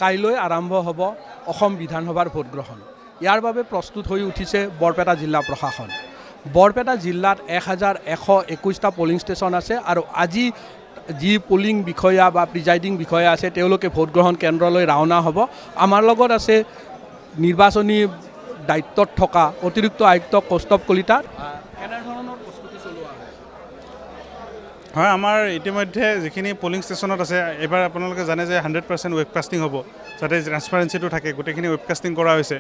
কাইলৈ আৰম্ভ হ'ব অসম বিধানসভাৰ ভোটগ্ৰহণ। ইয়াৰ বাবে প্ৰস্তুত হৈ উঠিছে বৰপেটা জিলা প্ৰশাসন। বৰপেটা জিলাত 1121টা পলিং ষ্টেচন আছে আৰু আজি যি পলিং বিষয়া বা প্ৰিজাইডিং বিষয়া আছে তেওঁলোকে ভোটগ্ৰহণ কেন্দ্ৰলৈ ৰাওনা হ'ব। আমাৰ লগত আছে নিৰ্বাচনী দায়িত্বত থকা অতিৰিক্ত আয়ুক্ত কৌস্তভ কলিতা। কেনেধৰণৰ প্ৰস্তুতি চলোৱা হয়? আমাৰ ইতিমধ্যে যিখিনি পলিং ষ্টেচনত আছে, এইবাৰ আপোনালোকে জানে যে 100% ৱেবকাষ্টিং হ'ব, যাতে ট্ৰান্সপাৰেঞ্চিটো থাকে, গোটেইখিনি ৱেবকাষ্টিং কৰা হৈছে।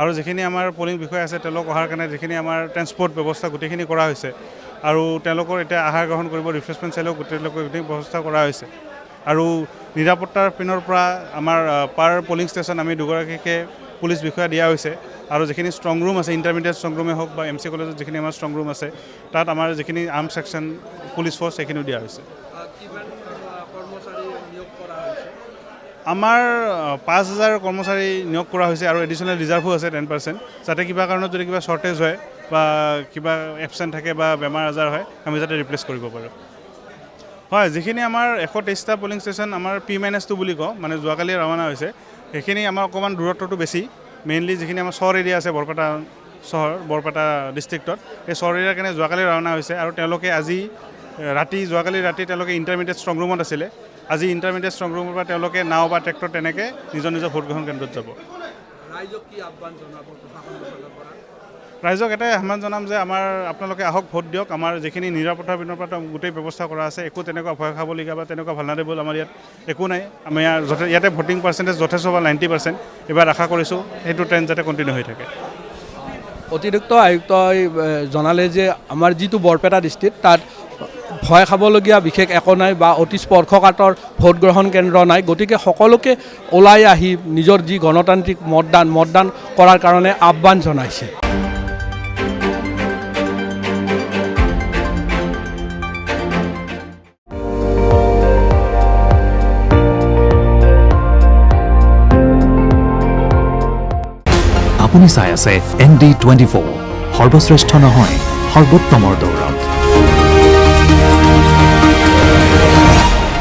আৰু যিখিনি আমাৰ পলিং বিষয়া আছে তেওঁলোক অহাৰ কাৰণে যিখিনি আমাৰ ট্ৰেন্সপৰ্ট ব্যৱস্থা গোটেইখিনি কৰা হৈছে। আৰু তেওঁলোকৰ এতিয়া আহাৰ গ্ৰহণ কৰিব, ৰিফ্ৰেছমেণ্ট চাইলেও গোটেই ব্যৱস্থা কৰা হৈছে। আৰু নিৰাপত্তাৰ পিনৰ পৰা আমাৰ পাৰ পলিং ষ্টেচন আমি দুগৰাকীকে পুলিচ বিষয়া দিয়া হৈছে। আৰু যিখিনি ষ্ট্ৰং ৰুম আছে, ইণ্টাৰমিডিয়েট ষ্ট্ৰং ৰুমেই হওক বা MC কলেজত যিখিনি আমাৰ ষ্ট্ৰং ৰুম আছে, তাত আমাৰ যিখিনি আৰ্ম ছেকশ্যন পুলিচ ফ'ৰ্চ সেইখিনিও দিয়া হৈছে। আমাৰ 5000 কৰ্মচাৰী নিয়োগ কৰা হৈছে আৰু এডিশ্যনেল ৰিজাৰ্ভো আছে 10%, যাতে কিবা কাৰণত যদি কিবা শ্বৰ্টেজ হয় বা কিবা এবচেণ্ট থাকে বা বেমাৰ আজাৰ হয়, আমি যাতে ৰিপ্লেচ কৰিব পাৰোঁ। হয়, যিখিনি আমাৰ 123টা পলিং ষ্টেচন আমাৰ P-2 বুলি কওঁ, মানে যোৱাকালি ৰাওনা হৈছে, সেইখিনি আমাৰ অকণমান দূৰত্বটো বেছি। মেইনলি যিখিনি আমাৰ চহৰ এৰিয়া আছে বৰপেটা চহৰ, বৰপেটা ডিষ্ট্ৰিক্টত, সেই চহৰ এৰিয়াৰ কাৰণে যোৱাকালি ৰাওনা হৈছে। আৰু তেওঁলোকে আজি যোৱাকালি ৰাতি তেওঁলোকে ইণ্টাৰমিডিয়েট ষ্ট্ৰং ৰুমত আছিলে। আজি ইণ্টাৰমিডিয়েট ষ্ট্ৰং ৰুমৰ পৰা তেওঁলোকে নাও বা ট্ৰেক্টৰ তেনেকৈ নিজৰ ভোটগ্ৰহণ কেন্দ্ৰত যাব। ৰাইজক এটাই আহ্বান জনাম যে আপোনালোকে আহক, ভোট দিয়ক। আমাৰ যিখিনি নিৰাপত্তাৰ পিনৰ পৰা গোটেই ব্যৱস্থা কৰা আছে, একো তেনেকুৱা ভয় খাবলগীয়া বা তেনেকুৱা ভালনাৰেবল আমাৰ ইয়াত একো নাই। আমি ইয়াতে ভোটিং পাৰ্চেণ্টেজ যথেষ্ট বা 90%। এইবাৰ আশা কৰিছোঁ সেইটো ট্ৰেণ্ড যাতে কণ্টিনিউ হৈ থাকে। অতিৰিক্ত আয়ুক্তই জনালে যে আমাৰ যিটো বৰপেটা ডিষ্ট্ৰিক্ট, তাত ভয় খাবলগীয়া বিশেষ একো নাই বা অতি স্পৰ্শকাতৰ ভোটগ্ৰহণ কেন্দ্ৰ নাই। গতিকে সকলোকে ওলাই আহি নিজৰ যি গণতান্ত্ৰিক মতদান কৰাৰ কাৰণে আহ্বান জনাইছে। আপুনি চাই আছে ND24, সৰ্বশ্ৰেষ্ঠ নহয় সৰ্বোত্তমৰ দৌৰত।